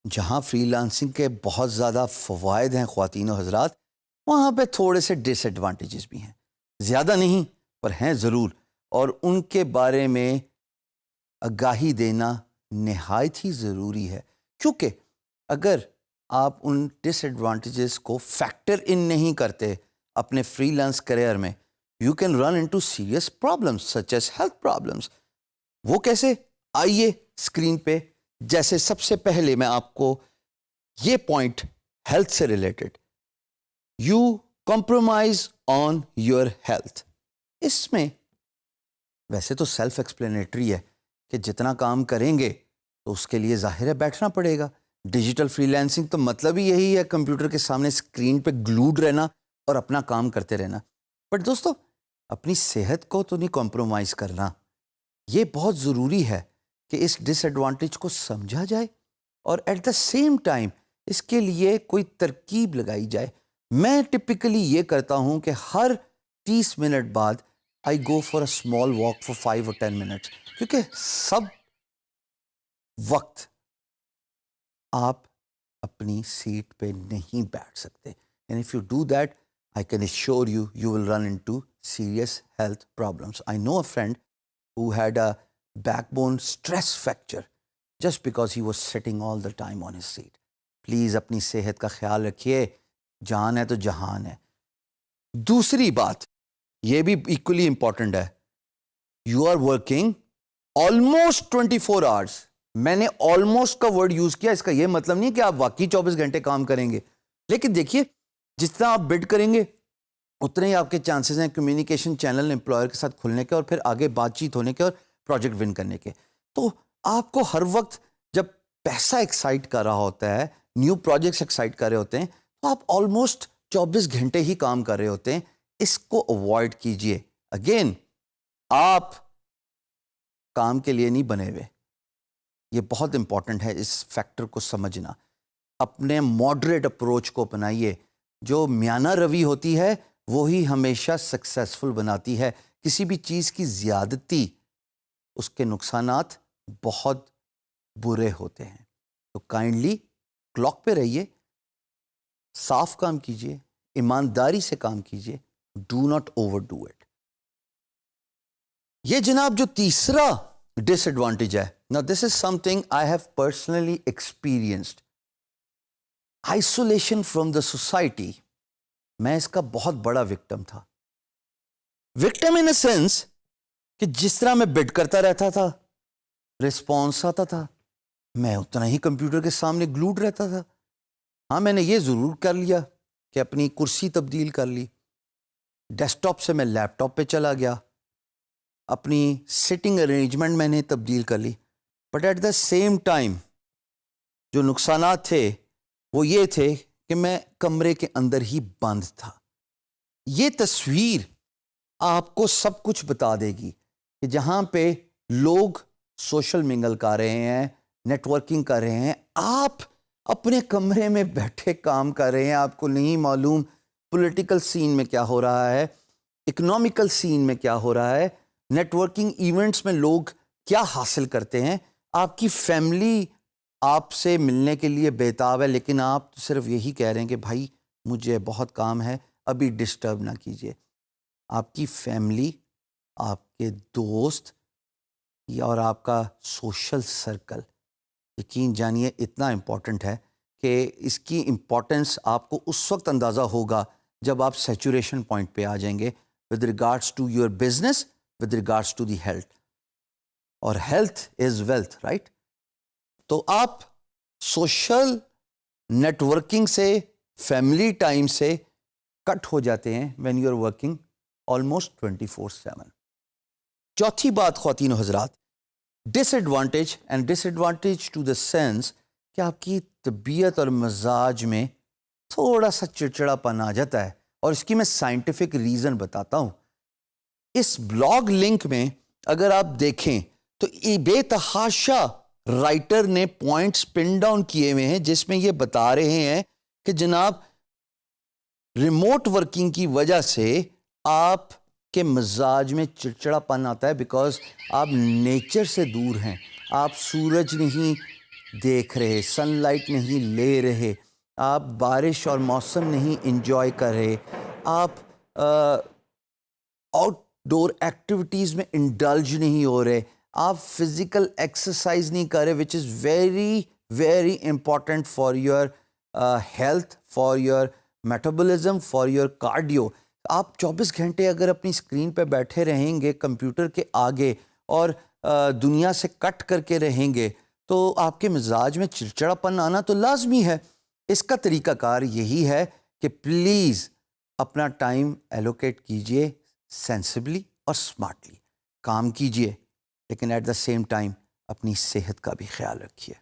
جہاں free lancing کے بہت زیادہ فوائد ہیں خواتین و حضرات، وہاں پہ تھوڑے سے ڈس ایڈوانٹیجز بھی ہیں، زیادہ نہیں پر ہیں ضرور، اور ان کے بارے میں آگاہی دینا نہایت ہی ضروری ہے، کیونکہ اگر آپ ان ڈس ایڈوانٹیجز کو فیکٹر ان نہیں کرتے اپنے فری لانس کیریئر میں، you can run into serious problems such as health problems. وہ کیسے؟ آئیے اسکرین پہ، جیسے سب سے پہلے میں آپ کو یہ پوائنٹ ہیلتھ سے related, you compromise on your health. اس میں ویسے تو سیلف ایکسپلینیٹری ہے کہ جتنا کام کریں گے تو اس کے لیے ظاہر ہے بیٹھنا پڑے گا۔ ڈیجیٹل فری لانسنگ تو مطلب ہی یہی ہے، کمپیوٹر کے سامنے اسکرین پہ گلوڈ رہنا اور اپنا کام کرتے رہنا۔ بٹ دوستو، اپنی صحت کو تو نہیں کمپرومائز کرنا۔ یہ بہت ضروری ہے کہ اس ڈس ایڈوانٹیج کو سمجھا جائے اور ایٹ دا سیم ٹائم اس کے لیے کوئی ترکیب لگائی جائے۔ میں ٹپکلی یہ کرتا ہوں کہ ہر 30 منٹ بعد I go for a small walk for 5 اور 10 منٹس، کیونکہ سب وقت آپ اپنی سیٹ پہ نہیں بیٹھ سکتے، and if you do that I can assure you you will run into serious health problems. I know a friend who had a backbone stress fracture just because he was sitting all the time on his seat. Please اپنی صحت کا خیال رکھیے، جان ہے تو جہان ہے۔ دوسری بات یہ بھی ایکولی امپورٹنٹ ہے، you are working almost 24 hours۔ میں نے آلموسٹ کا ورڈ یوز کیا، اس کا یہ مطلب نہیں کہ آپ واقعی 24 گھنٹے کام کریں گے، لیکن دیکھیے جس طرح آپ بڈ کریں گے اتنے ہی آپ کے چانسز ہیں کمیونیکیشن چینل امپلائر کے ساتھ کھلنے کے اور پھر آگے بات چیت ہونے کے اور پروجیکٹ ون کرنے کے۔ تو آپ کو ہر وقت جب پیسہ ایکسائٹ کر رہا ہوتا ہے، نیو پروجیکٹس ایکسائٹ کر رہے ہوتے ہیں، تو آپ آلموسٹ 24 گھنٹے ہی کام کر رہے ہوتے ہیں۔ اس کو اوائڈ کیجئے۔ اگین، آپ کام کے لیے نہیں بنے ہوئے، یہ بہت امپورٹنٹ ہے اس فیکٹر کو سمجھنا۔ اپنے ماڈریٹ اپروچ کو اپنائیے، جو میانہ روی ہوتی ہے وہی ہمیشہ سکسیسفل بناتی ہے۔ کسی بھی چیز کی زیادتی، اس کے نقصانات بہت برے ہوتے ہیں۔ تو کائنڈلی کلاک پہ رہیے، صاف کام کیجئے، ایمانداری سے کام کیجئے، do not overdo it. یہ جناب جو تیسرا ڈس ایڈوانٹیج ہے، نا this is something I have personally experienced, isolation from the society. میں اس کا بہت بڑا وکٹم تھا۔ وکٹم ان اے سینس کہ جس طرح میں بڈ کرتا رہتا تھا، رسپانس آتا تھا، میں اتنا ہی کمپیوٹر کے سامنے گلوڈ رہتا تھا۔ ہاں، میں نے یہ ضرور کر لیا کہ اپنی کرسی تبدیل کر لی، ڈیسک ٹاپ سے میں لیپ ٹاپ پہ چلا گیا، اپنی سٹنگ ارینجمنٹ میں نے تبدیل کر لی، but at the same time جو نقصانات تھے وہ یہ تھے کہ میں کمرے کے اندر ہی بند تھا۔ یہ تصویر آپ کو سب کچھ بتا دے گی کہ جہاں پہ لوگ سوشل منگل کر رہے ہیں، نیٹ ورکنگ کر رہے ہیں، آپ اپنے کمرے میں بیٹھے کام کر رہے ہیں۔ آپ کو نہیں معلوم پولیٹیکل سین میں کیا ہو رہا ہے، اکنامیکل سین میں کیا ہو رہا ہے، نیٹ ورکنگ ایونٹس میں لوگ کیا حاصل کرتے ہیں۔ آپ کی فیملی آپ سے ملنے کے لیے بےتاب ہے، لیکن آپ صرف یہی کہہ رہے ہیں کہ بھائی مجھے بہت کام ہے، ابھی ڈسٹرب نہ کیجیے۔ آپ کی فیملی، آپ کے دوست اور آپ کا سوشل سرکل، یقین جانیے اتنا امپورٹنٹ ہے کہ اس کی امپورٹنس آپ کو اس وقت اندازہ ہوگا جب آپ سیچوریشن پوائنٹ پہ آ جائیں گے with regards to your business, with regards to the health, اور ہیلتھ از ویلتھ، رائٹ؟ تو آپ سوشل نیٹ ورکنگ سے، فیملی ٹائم سے کٹ ہو جاتے ہیں when you are working almost 24/7۔ چوتھی بات خواتین و حضرات، disadvantage, and disadvantage to the sense کہ آپ کی طبیعت اور مزاج میں تھوڑا سا چڑچڑا پن آ جاتا ہے، اور اس کی میں سائنٹیفک ریزن بتاتا ہوں۔ اس بلاگ لنک میں اگر آپ دیکھیں تو بے تحاشا رائٹر نے پوائنٹس پن ڈاؤن کیے ہوئے ہیں جس میں یہ بتا رہے ہیں کہ جناب ریموٹ ورکنگ کی وجہ سے آپ کے مزاج میں چڑچڑا پن آتا ہے، بیکاز آپ نیچر سے دور ہیں، آپ سورج نہیں دیکھ رہے، سن لائٹ نہیں لے رہے، آپ بارش اور موسم نہیں انجوائے کر رہے، آپ آؤٹ ڈور ایکٹیویٹیز میں انڈلج نہیں ہو رہے، آپ فزیکل ایکسرسائز نہیں کر رہے، which is very very important for your health, for your metabolism, for your cardio. آپ 24 گھنٹے اگر اپنی اسکرین پہ بیٹھے رہیں گے کمپیوٹر کے آگے اور دنیا سے کٹ کر کے رہیں گے تو آپ کے مزاج میں چڑچڑا پن آنا تو لازمی ہے۔ اس کا طریقہ کار یہی ہے کہ پلیز اپنا ٹائم ایلوکیٹ کیجئے سینسبلی اور سمارٹلی، کام کیجئے لیکن ایٹ دا سیم ٹائم اپنی صحت کا بھی خیال رکھیے۔